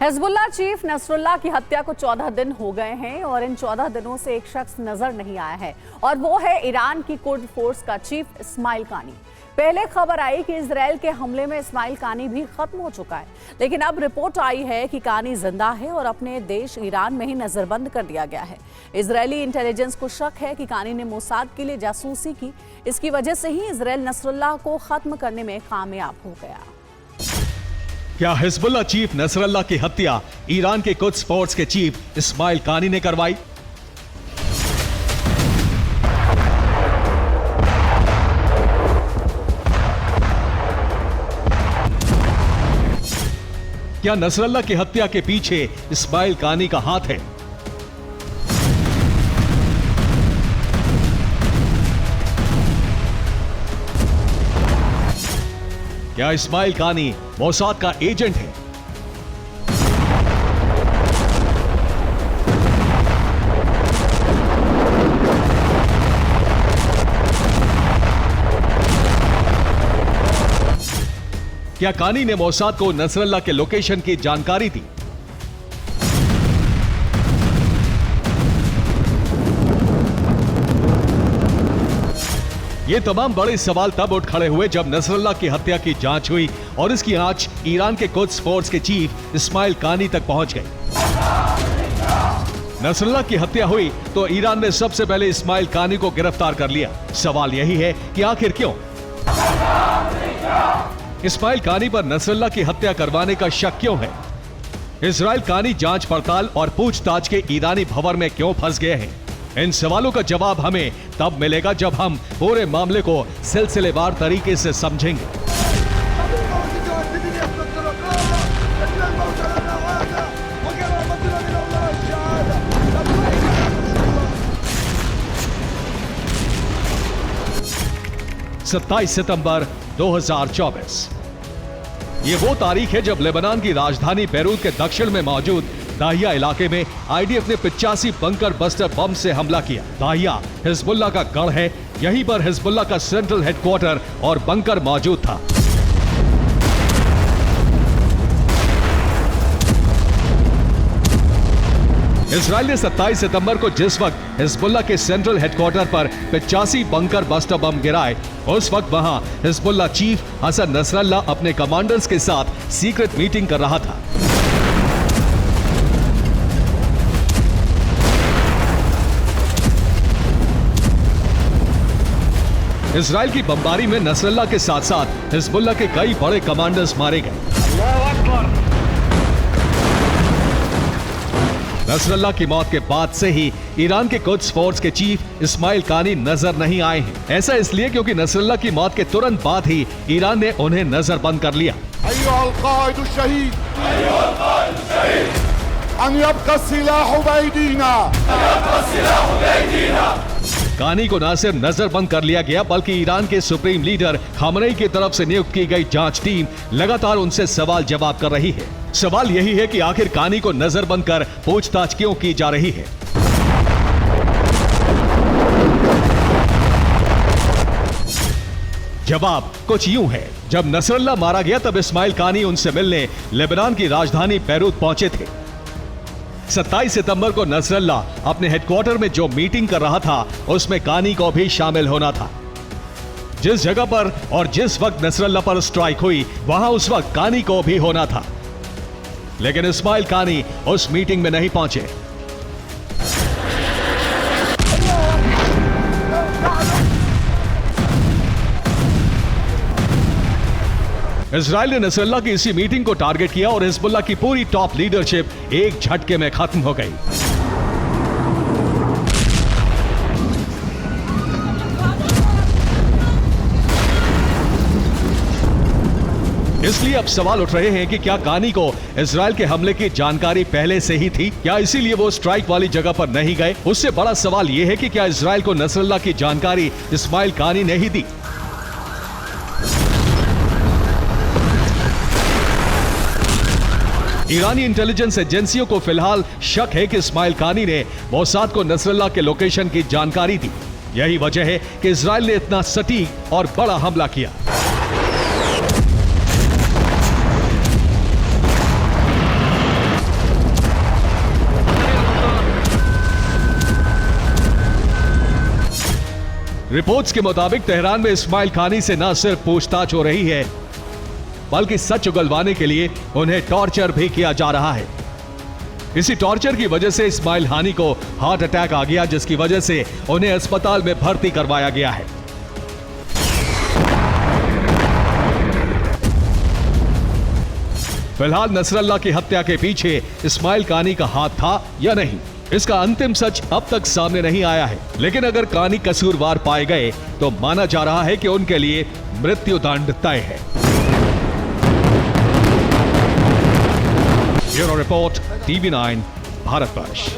Hezbollah chief Nasrallah की हत्या को 14 दिन हो गए हैं और इन 14 दिनों से एक शख्स नजर नहीं आया है और वो है ईरान की कुर्द फोर्स का चीफ इस्माइल कानी। पहले खबर आई कि इजराइल के हमले में इस्माइल कानी भी खत्म हो चुका है, लेकिन अब रिपोर्ट आई है कि कानी जिंदा है और अपने देश ईरान में ही नजरबंद कर दिया गया है। इजरायली इंटेलिजेंस को शक है कि कानी ने मोसाद के लिए जासूसी की, इसकी वजह से ही इजराइल नसरुल्लाह को खत्म करने में कामयाब हो गया। क्या हिजबुल्लाह चीफ नसरुल्लाह की हत्या ईरान के कुद्स फोर्स के चीफ इस्माइल कानी ने करवाई? क्या नसरुल्लाह की हत्या के पीछे इस्माइल कानी का हाथ है? क्या इस्माइल कानी मोसाद का एजेंट है? क्या कानी ने मोसाद को नसरुल्लाह के लोकेशन की जानकारी दी? ये तमाम बड़े सवाल तब उठ खड़े हुए जब नसरुल्लाह की हत्या की जांच हुई और इसकी आंच ईरान के कुद्स फोर्स के चीफ इस्माइल कानी तक पहुंच गई। नसरुल्लाह की हत्या हुई तो ईरान ने सबसे पहले इस्माइल कानी को गिरफ्तार कर लिया। सवाल यही है कि आखिर क्यों? इस्माइल कानी पर नसरुल्लाह की हत्या करवाने का शक क्यों है? इजराइल कानी जांच पड़ताल और पूछताछ के ईरानी भंवर में क्यों फंस गए हैं? इन सवालों का जवाब हमें तब मिलेगा जब हम पूरे मामले को सिलसिलेवार तरीके से समझेंगे। सत्ताईस सितंबर 2024 ये वो तारीख है जब लेबनान की राजधानी बैरूत के दक्षिण में मौजूद दाहिया इलाके में आईडीएफ ने 85 बंकर बस्टर बम से हमला किया। दाहिया हिजबुल्लाह का गढ़ है, यहीं पर हिजबुल्लाह का सेंट्रल हेडक्वार्टर और बंकर मौजूद था। इजराइल ने 27 सितंबर को जिस वक्त हिजबुल्लाह के सेंट्रल हेडक्वार्टर पर 85 बंकर बस्टर बम गिराए, उस वक्त वहां हिजबुल्लाह चीफ हसन नसरुल्लाह अपने कमांडर्स के साथ सीक्रेट मीटिंग कर रहा था। इजराइल की बमबारी में नसरुल्लाह के साथ साथ हिजबुल्लाह के कई बड़े कमांडर्स मारे गए। नसरुल्लाह की मौत के बाद से ही ईरान के कुद्स फोर्स के चीफ इस्माइल कानी नजर नहीं आए हैं। ऐसा इसलिए क्योंकि नसरुल्लाह की मौत के तुरंत बाद ही ईरान ने उन्हें नजरबंद कर लिया। कानी को न सिर्फ नजरबंद कर लिया गया बल्कि ईरान के सुप्रीम लीडर खामनेई की तरफ से नियुक्त की गई जांच टीम लगातार उनसे सवाल जवाब कर रही है। सवाल यही है कि आखिर कानी को नजरबंद कर पूछताछ क्यों की जा रही है? जवाब कुछ यूं है। जब नसरुल्लाह मारा गया तब इस्माइल कानी उनसे मिलने लेबनान की राजधानी बैरूत पहुंचे थे। 27 सितंबर को नसरुल्लाह अपने हेडक्वार्टर में जो मीटिंग कर रहा था उसमें कानी को भी शामिल होना था। जिस जगह पर और जिस वक्त नसरुल्लाह पर स्ट्राइक हुई वहां उस वक्त कानी को भी होना था, लेकिन इस्माइल कानी उस मीटिंग में नहीं पहुंचे। इजराइल ने नसरुल्लाह की इसी मीटिंग को टारगेट किया और हिजबुल्लाह की पूरी टॉप लीडरशिप एक झटके में खत्म हो गई। इसलिए अब सवाल उठ रहे हैं कि क्या कानी को इजराइल के हमले की जानकारी पहले से ही थी? क्या इसीलिए वो स्ट्राइक वाली जगह पर नहीं गए? उससे बड़ा सवाल यह है कि क्या इजराइल को नसरुल्लाह की जानकारी इस्माइल कानी ने ही दी? ईरानी इंटेलिजेंस एजेंसियों को फिलहाल शक है कि इस्माइल कानी ने मोसाद को नसरुल्लाह के लोकेशन की जानकारी दी। यही वजह है कि इजराइल ने इतना सटीक और बड़ा हमला किया। रिपोर्ट्स के मुताबिक तेहरान में इस्माइल कानी से न सिर्फ पूछताछ हो रही है, बल्कि सच उगलवाने के लिए उन्हें टॉर्चर भी किया जा रहा है। इसी टॉर्चर की वजह से इस्माइल हानी को हार्ट अटैक आ गया, जिसकी वजह से उन्हें अस्पताल में भर्ती करवाया गया है। फिलहाल नसरल्ला की हत्या के पीछे इस्माइल कानी का हाथ था या नहीं, इसका अंतिम सच अब तक सामने नहीं आया है। लेकिन अगर कानी कसूरवार पाए गए तो माना जा रहा है कि उनके लिए मृत्युदंड तय है। Bureau report, TV9, Bharatvarsh.